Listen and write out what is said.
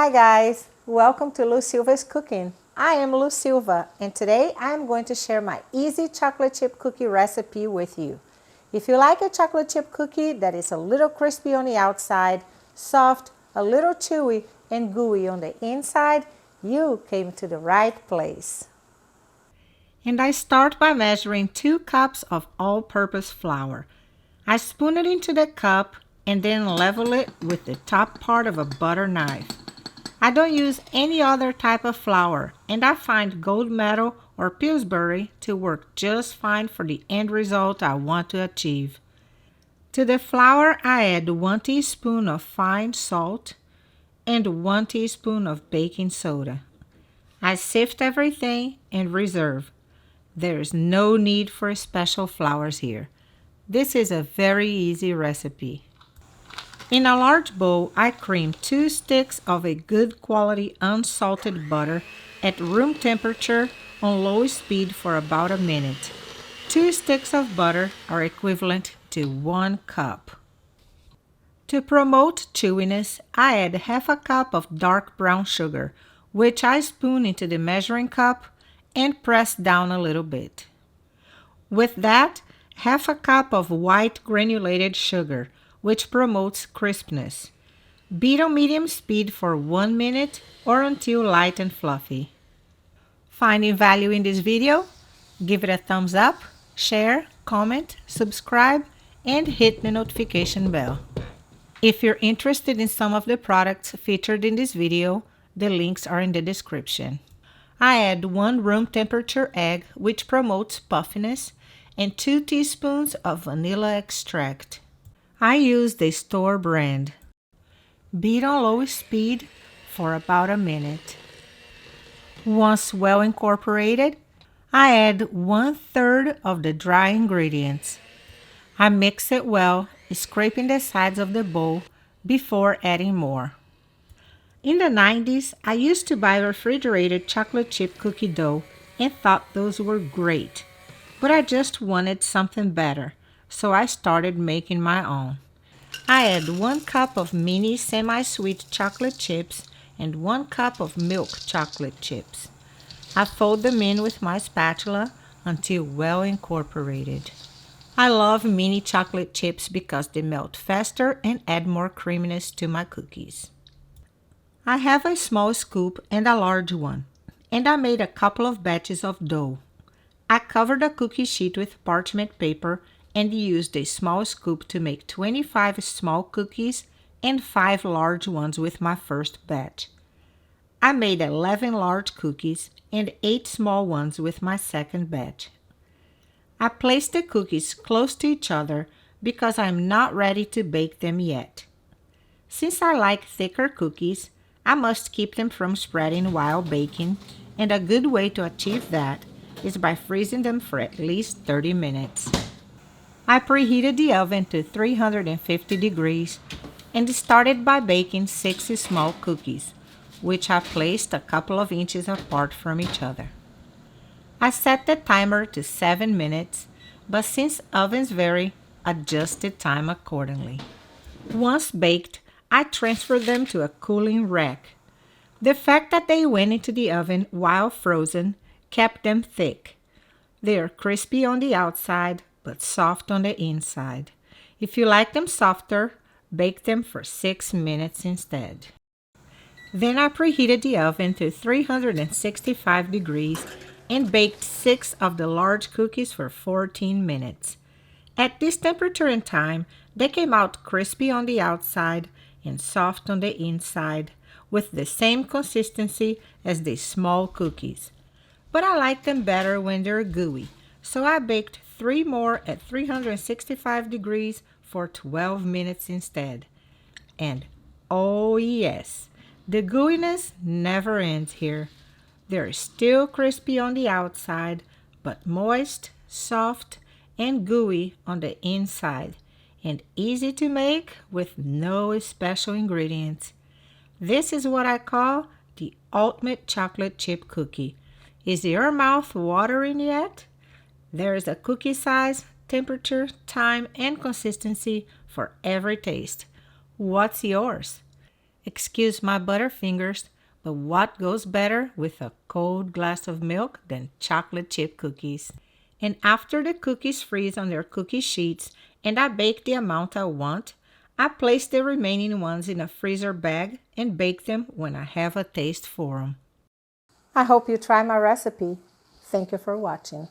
Hi guys, welcome to Lu Silva's Cooking. I am Lu Silva and today I am going to share my easy chocolate chip cookie recipe with you. If you like a chocolate chip cookie that is a little crispy on the outside, soft, a little chewy, and gooey on the inside, you came to the right place. And I start by measuring 2 cups of all-purpose flour. I spoon it into the cup and then level it with the top part of a butter knife. I don't use any other type of flour, and I find gold medal or Pillsbury to work just fine for the end result I want to achieve. To the flour, I add 1 teaspoon of fine salt and 1 teaspoon of baking soda. I sift everything and reserve. There is no need for special flours here. This is a very easy recipe. In a large bowl, I cream 2 sticks of a good quality unsalted butter at room temperature on low speed for about a minute. 2 sticks of butter are equivalent to 1 cup. To promote chewiness, I add half a cup of dark brown sugar, which I spoon into the measuring cup and press down a little bit. With that, half a cup of white granulated sugar, which promotes crispness. Beat on medium speed for 1 minute or until light and fluffy. Finding value in this video? Give it a thumbs up, share, comment, subscribe, and hit the notification bell. If you're interested in some of the products featured in this video, the links are in the description. I add 1 room temperature egg, which promotes puffiness, and 2 teaspoons of vanilla extract. I use the store brand. Beat on low speed for about a minute. Once well incorporated, I add 1/3 of the dry ingredients. I mix it well, scraping the sides of the bowl before adding more. In the 90s, I used to buy refrigerated chocolate chip cookie dough and thought those were great, but I just wanted something better, so I started making my own. I add 1 cup of mini semi-sweet chocolate chips and 1 cup of milk chocolate chips. I fold them in with my spatula until well incorporated. I love mini chocolate chips because they melt faster and add more creaminess to my cookies. I have a small scoop and a large one, and I made a couple of batches of dough. I covered a cookie sheet with parchment paper and used a small scoop to make 25 small cookies and 5 large ones with my first batch. I made 11 large cookies and 8 small ones with my second batch. I placed the cookies close to each other because I'm not ready to bake them yet. Since I like thicker cookies, I must keep them from spreading while baking, and a good way to achieve that is by freezing them for at least 30 minutes. I preheated the oven to 350 degrees and started by baking 6 small cookies, which I placed a couple of inches apart from each other. I set the timer to 7 minutes, but since ovens vary, adjust the time accordingly. Once baked, I transferred them to a cooling rack. The fact that they went into the oven while frozen kept them thick. They are crispy on the outside, but soft on the inside. If you like them softer, bake them for 6 minutes instead. Then I preheated the oven to 365 degrees and baked 6 of the large cookies for 14 minutes. At this temperature and time, they came out crispy on the outside and soft on the inside, with the same consistency as the small cookies. But I like them better when they're gooey, so I baked 3 more at 365 degrees for 12 minutes instead. And oh yes, the gooiness never ends here. They're still crispy on the outside, but moist, soft, and gooey on the inside, and easy to make with no special ingredients. This is what I call the ultimate chocolate chip cookie. Is your mouth watering yet? There is a cookie size, temperature, time, and consistency for every taste. What's yours? Excuse my butterfingers, but what goes better with a cold glass of milk than chocolate chip cookies? And after the cookies freeze on their cookie sheets and I bake the amount I want, I place the remaining ones in a freezer bag and bake them when I have a taste for them. I hope you try my recipe. Thank you for watching.